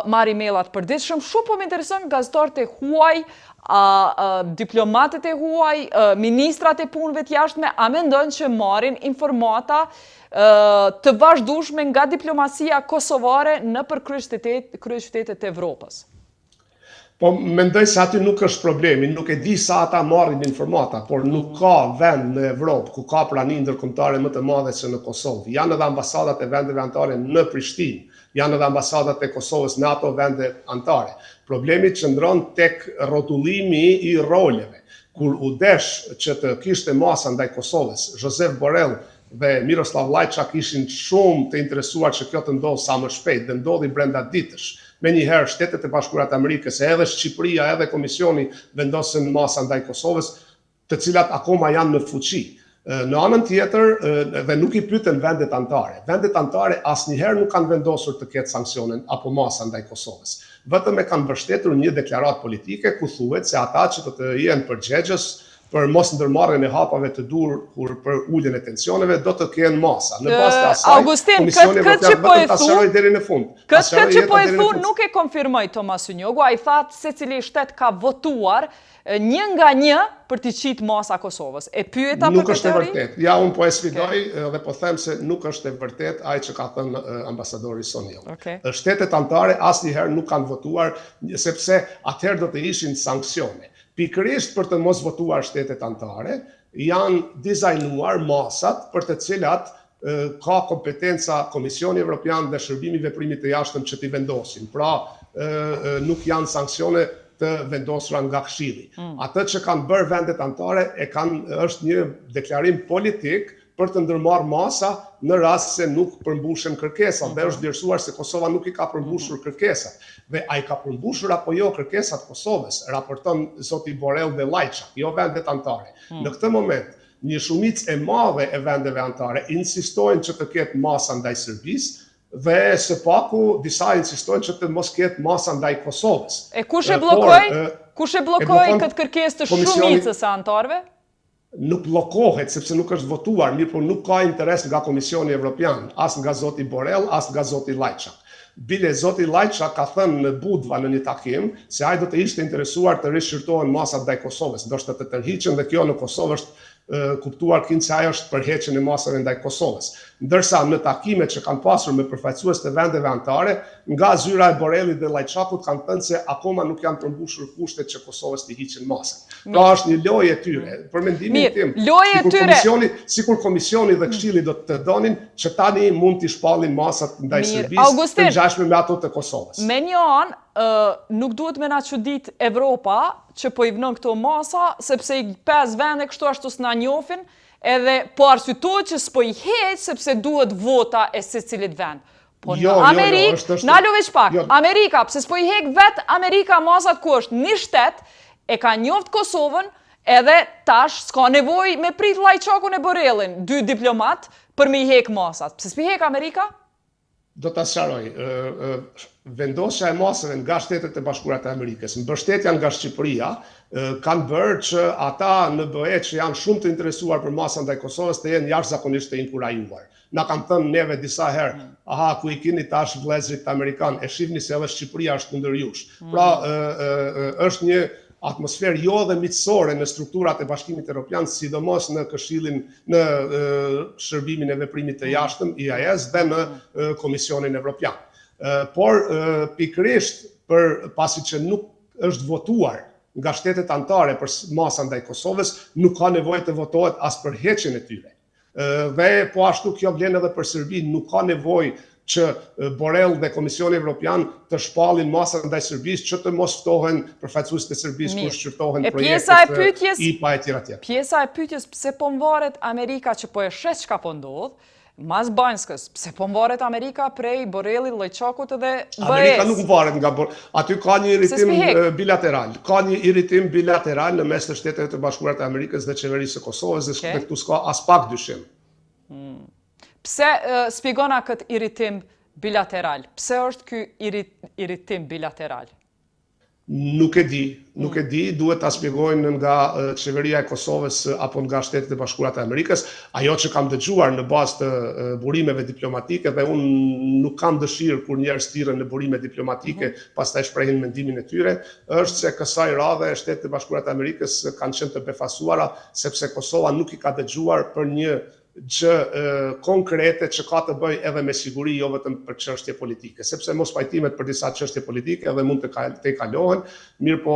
Speaker 1: marrë email-at për ditëshëm, shumë po më interesën gazetarët e huaj, diplomatët e huaj, ministrat e punëve të jashtme, a mendojnë që marrin informata të vazhdueshme nga diplomacia kosovare në për kryeqytetet e Evropës?
Speaker 3: Po mendoj se aty nuk është problemi, nuk e di sa ata marrin informata, por nuk ka vend në Evropë ku ka prani ndërkombëtare më të madhe se në Kosovë. Janë edhe ambasadat e vendeve anëtare në Prishtinë, janë edhe ambasadat e Kosovës në ato vende anëtare. Problemi qëndron tek rrotullimi i roleve. Kur u desh që të kishte masa ndaj Kosovës, Josep Borrell dhe Miroslav Lajçak ishin shumë të interesuar që kjo të ndodhë sa më shpejt dhe ndodhi brenda ditësh. Menjëherë Shtetet e Bashkuara të Amerikës, edhe Shqipëria, edhe Komisioni vendosën masa ndaj Kosovës, të cilat akoma janë në fuqi. Në anën tjetër, dhe nuk i pyeten vendet anëtare. Vendet anëtare asnjëherë nuk kanë vendosur të ketë sanksionen apo masa ndaj Kosovës. Vetëm e kanë mbështetur një deklaratë politike ku thuhet se ata që do të jenë përgjegjës për mos ndërmarrjen e hapave të dur për uljen e tensioneve do të kenë masa. Në bazë të asaj,
Speaker 1: Augustin, këtë që po e thu,
Speaker 3: deri në fund.
Speaker 1: Këtë që po e thu nuk e konfirmoj Tomas Unjogu, ai thatë se cili shtet ka votuar një nga një për t'i qitë masa Kosovës. E pyeta për këtë teori?
Speaker 3: Nuk është e vërtet. Ja, unë po e sfidoj dhe po them se nuk është e vërtet ai që ka thënë ambasadori Sonil. Shtetet anëtare asnjëherë nuk kanë votuar sepse atëherë do të ishin sanksione. Pikërisht për të mos votuar shtetet anëtare, janë dizajnuar masat për të cilat ka kompetenca Komisioni Evropian dhe Shërbimi Veprimit të Jashtëm që t'i vendosin. Pra, nuk janë sanksione të vendosura nga Këshilli. Atë që kanë bërë vendet anëtare është një deklarim politik për të ndërmarrë masa në rast se nuk përmbushen kërkesat dhe është vlerësuar se Kosova nuk i ka përmbushur kërkesat. Dhe a i ka përmbushur apo jo kërkesat Kosovës, raporton zoti Borrell dhe Lajçak, jo vendet anëtare. Në këtë moment, një shumicë e madhe e vendeve anëtare insistojnë që të ketë masa ndaj Serbisë dhe së paku disa insistojnë që të mos ketë masa ndaj Kosovës.
Speaker 1: E kush e bllokoi? Kush e bllokoi këtë kërkesë të shumicës së anëtarëve?
Speaker 3: Nuk bllokohet sepse nuk është votuar, mirë po nuk ka interes nga Komisioni Evropian, as nga zoti Borrell, as nga zoti Lajçak. Bile zoti Lajçak ka thënë në Budva në një takim se ai do të ishte interesuar të rishqyrtohen masat ndaj Kosovës, ndoshta të tërhiqen dhe kjo në Kosovë është kuptuar kinë se ajo është përheqjen e masave ndaj Kosovës. Ndërsa në takimet që kanë pasur me përfaqësues të vendeve anëtare, nga zyra e Borrellit dhe Lajçakut kanë thënë se akoma nuk janë përmbushur kushtet që Kosovës të hiqin masën. Pra është një lojë e tyre. Për mendimin tim, sikur Komisioni dhe Këshilli do të donin që tani mund t'i shpallin masat ndaj Serbisë të ngjashme me ato të Kosovës.
Speaker 1: Me një anë, nuk duhet me na çudit Evropa që po i vënon këto masa, sepse i 5 vende kështu ashtu s'na njohin, edhe po arsyetohet që s'po i heq sepse duhet vota e secilit vend. Po në Amerikë, na luveç pak, Amerika, pse s'po i heq vetë Amerika masat ku është një shtet, e ka njoft Kosovën, edhe tash s'ka nevojë me prit Lajçakun e Borrellin, 2 diplomat, për me i heq masat. Pse s'po i heq Amerika?
Speaker 3: Do ta sqaroj. Vendosja e masave nga Shtetet e Bashkuara të Amerikës, mbështetja nga Shqipëria, kanë bërë që ata në BE që janë shumë të interesuar për masën ndaj Kosovës të jenë jashtëzakonisht të inkurajuar. Na kanë thënë neve disa herë, aha, ku i keni tash vëllezërit amerikan, e shihni se edhe Shqipëria është kundër jush. Pra, është një atmosferë jo dhe miqësore në strukturat e Bashkimit Evropian, sidomos në Këshillin, në Shërbimin e Veprimit të Jashtëm, IAS, dhe në Komisionin Evropian. Por pikërisht pasi që nuk është votuar nga shtetet anëtare për masa ndaj Kosovës, nuk ka nevojë të votohet as për heqjen e tyre. Dhe po ashtu kjo vlen edhe për Serbinë, nuk ka nevojë që Borrell dhe Komisioni Evropian të shpallin masa ndaj Serbisë që të mos ftohen përfaqësuesit e Serbisë kur shqyrtohen projektet IPA e tjera.
Speaker 1: Pjesa e pyetjes pse po mvaret Amerika që po e shes çka po ndodh, mas Banjskës, pse po mvaret Amerika prej Borrellit, Lajçakut dhe BE-s?
Speaker 3: Amerika nuk mvaret nga aty ka një irritim bilateral. Ka një irritim bilateral në mes të Shtetet e Bashkuara të Amerikës dhe qeverisë së Kosovës dhe këtu s'ka as pak dyshim.
Speaker 1: Pse shpjegona këtë irritim bilateral? Pse është ky irritim bilateral?
Speaker 3: Nuk e di, duhet ta shpjegojnë nga qeveria e Kosovës apo nga Shtetet e Bashkuara të Amerikës. Ajo që kam dëgjuar në bazë të burimeve diplomatike dhe unë nuk kam dëshirë kur njerëz thirren në burime diplomatike, pastaj shprehin mendimin e tyre, është se kësaj radhe Shtetet e Bashkuara të Amerikës kanë qenë të befasuara sepse Kosova nuk i ka dëgjuar për një gjë konkrete që ka të bëjë edhe me siguri, jo vetëm për çështje politike, sepse mos pajtimet për disa çështje politike edhe mund të kalohen, mirë po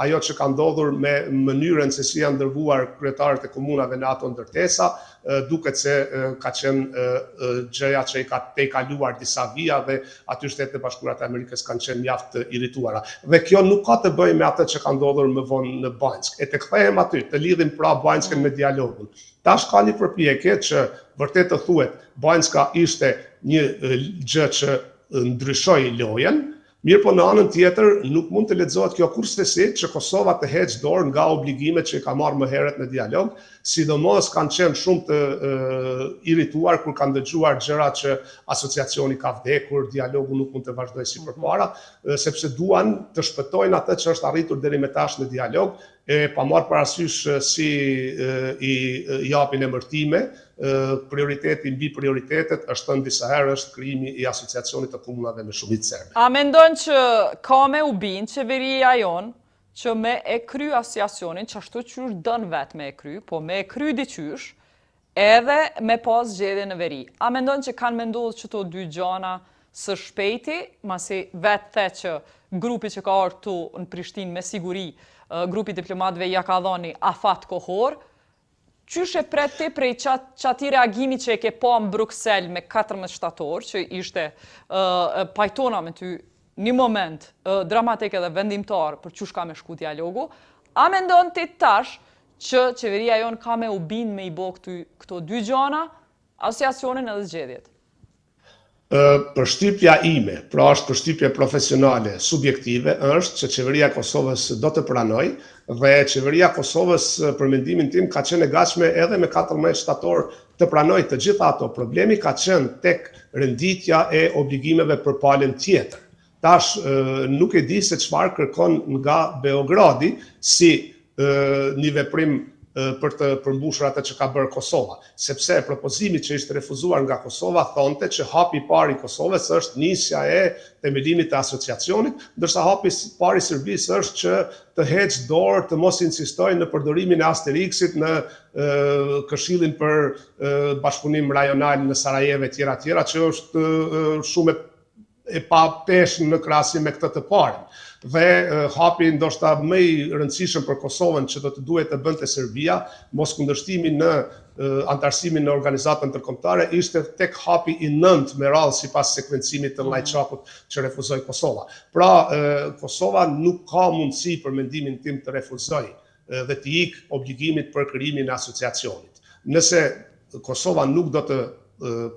Speaker 3: ajo që ka ndodhur me mënyrën se si janë dërguar kryetarët e komunave në ato ndërtesa, duket se ka qenë gjëja që i ka tejkaluar disa vija dhe aty Shtetet e Bashkuara të Amerikës kanë qenë mjaft të irrituara. Dhe kjo nuk ka të bëjë me atë që ka ndodhur më vonë në Banjsk. E të kthehem aty, të lidhim pra Banjskën me dialogun. Tash ka një përpjekje që vërtet të thuhet Banjska ishte një gjë që ndryshoi lojën, mirë po në anën tjetër nuk mund të lexohet kjo kurse që Kosova të heqë dorë nga obligimet që i ka marrë më herët në dialog, sidomos kanë qenë shumë të irrituar kur kanë dëgjuar gjëra që asociacioni ka vdekur, dialogu nuk mund të vazhdojë si përpara, sepse duan të shpëtojnë atë që është arritur deri më tash në dialog, pa marrë parasysh si i japin emërtime, prioriteti mbi prioritetet është thënë disa herë është krijimi i asociacionit të komunave me shumicë serbe.
Speaker 1: A mendon që ka me u bind qeveria jonë që me e kry asociacionin, që ashtu qysh dën vetë me e kry, po me e kry diqysh, edhe me pas zgjedhje në veri. A mendon që kanë menduar çto dy gjana së shpejti, masi vetë the që grupi që ka ardhur këtu në Prishtinë me siguri, grupi diplomatëve ja ka dhënë afat kohor, Qysh e pret ti prej qati reagimi që e ke pa në Bruksel me 14 shtator, që ishte pajtona me ty një moment dramatik edhe vendimtar për qysh ka me shku dialogu, a mendon ti tash që qeveria jonë ka me u bin me i bo këto dy gjana, asociacionin edhe zgjedhjet?
Speaker 3: Përshtypja ime, pra është përshtypje profesionale, subjektive, është që qeveria e Kosovës do të pranoj dhe qeveria e Kosovës, për mendimin tim, ka qenë e gatshme edhe me 14 shtator të pranoj të gjitha ato. Problemi ka qenë tek renditja e obligimeve për palën tjetër. Tash nuk e di se çfarë kërkon nga Beogradi si një veprim për të përmbushur atë që ka bërë Kosova, sepse propozimi që ishte refuzuar nga Kosova thonte që hapi i parë i Kosovës është nisja e themelimit të asociacionit, ndërsa hapi i parë i Serbisë është që të heqë dorë, të mos insistojnë në përdorimin e Asterixit në Këshillin për bashkëpunim rajonal në Sarajevo e tjera, që është shumë e pa peshë në krahasim me këtë të parën. Dhe hapi ndoshta më i rëndësishëm për Kosovën që do të duhet të bënte Serbia, mos kundërshtimin në antarësimin në organizatën ndërkombëtare, ishte tek hapi i 9 me radhë sipas sekvencimit të Llajçakut që refuzoi Kosova. Pra, Kosova nuk ka mundësi për mendimin tim të refuzojë dhe të ikë obligimit për krijimin e asociacionit. Nëse Kosova nuk do të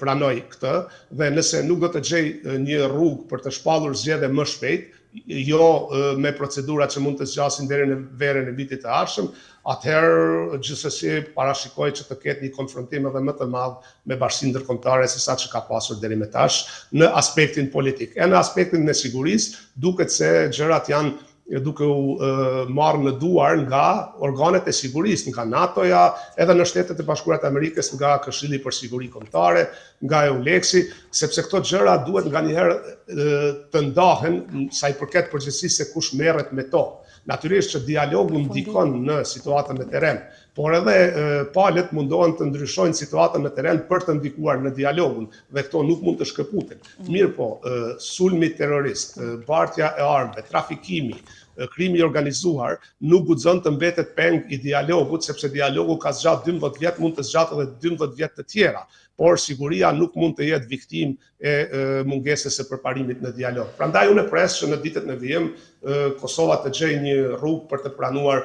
Speaker 3: pranoj këtë dhe nëse nuk do të gjej një rrugë për të shpallur zgjedhje më shpejt, jo me procedura që mund të zgjasin deri në verën e vitit të ardhshëm, atëherë gjithsesi parashikoj që të ketë një konfrontim edhe më të madh me Bashkinë Ndërkombëtare se sa që ka pasur deri më tash në aspektin politik. E në aspektin e sigurisë, duket se gjërat janë duke u marrë në duar nga organet e sigurisë, nga NATO-ja, edhe në Shtetet e Bashkuara të Amerikës, nga Këshilli për Siguri Kombëtare, nga EULEX-i, sepse këto gjëra duhet nganjëherë të ndahen sa i përket përgjithësisë se kush merret me to. Natyrisht që dialogu ndikon në situatën në terren, por edhe palët mundohen të ndryshojnë situatën në terren për të ndikuar në dialogun dhe këto nuk mund të shkëputen. Mirë po, sulmi terrorist, bartja e armëve, trafikimi, krimi i organizuar nuk guxon të mbetet peng i dialogut, sepse dialogu ka zgjatë 12 vjet, mund të zgjatë edhe 12 vjet të tjera. Por siguria nuk mund të jetë viktim e mungesës së përparimit në dialog. Prandaj unë pres që në ditët në vijim Kosova të gjejë një rrugë për të pranuar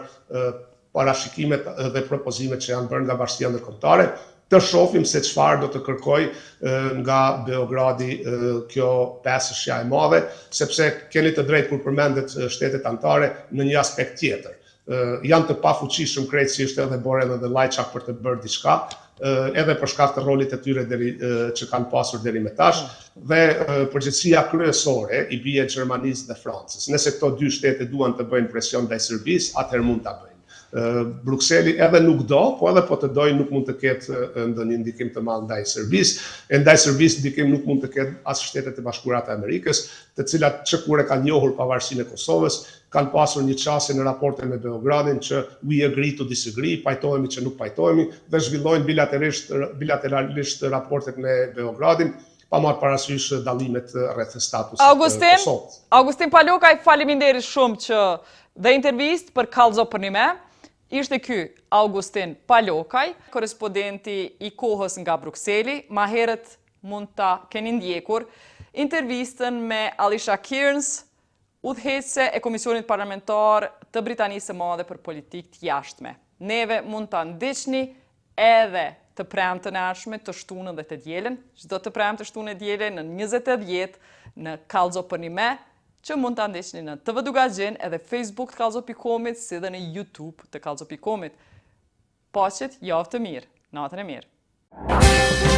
Speaker 3: parashikimet dhe propozimet që janë bërë nga Bashkia Ndërkombëtare, të shohim se çfarë do të kërkoj nga Beogradi kjo pesëshja e madhe, sepse keni të drejtë kur përmendet shtetet anëtare në një aspekt tjetër. Janë të pafuqishëm krejtësisht edhe Borrell dhe Llajçak për të bërë diçka, edhe për shkak të rolit e tyre që kanë pasur deri më tash, dhe përgjegjësia kryesore i bie Gjermanisë dhe Francës. Nëse këto dy shtete duan të bëjnë presion ndaj Serbisë, atëherë mund ta bëjnë. Brukseli edhe nuk do, po edhe po të dojë nuk mund të ketë ndonjë ndikim të madh ndaj Serbisë, e ndaj Serbisë ndikim nuk mund të ketë as Shtetet e Bashkuara të Amerikës, të cilat që kur e kanë njohur pavarësinë e Kosovës, kanë pasur një çështje në raporte me Beogradin që we agree to disagree, pajtohemi që nuk pajtohemi dhe zhvillojnë bilateralisht raportet me Beogradin, pa marrë parasysh dallimet rreth statusit të Kosovës.
Speaker 1: Augustin Palokaj, faleminderit shumë që dhe intervistë për kallëzo për një me. Ishte ky Augustin Palokaj, korrespondenti i kohës nga Brukseli. Ma herët mund ta keni ndjekur intervistën me Alicia Kearns, udhëheqëse e Komisionit Parlamentar të Britanisë së Madhe për politikë të jashtme. Neve mund ta ndiqni edhe të premtën e ardhshme, të shtunën dhe të dielën, çdo të premtë, të shtunë e dielën në 20:10 në kallëzo për një me, që mund të ndiqni në TV Dugaxhin edhe Facebook të kallëzo.comit, si dhe në YouTube të kallëzo.comit. Paqet, javë të mirë, natën e mirë.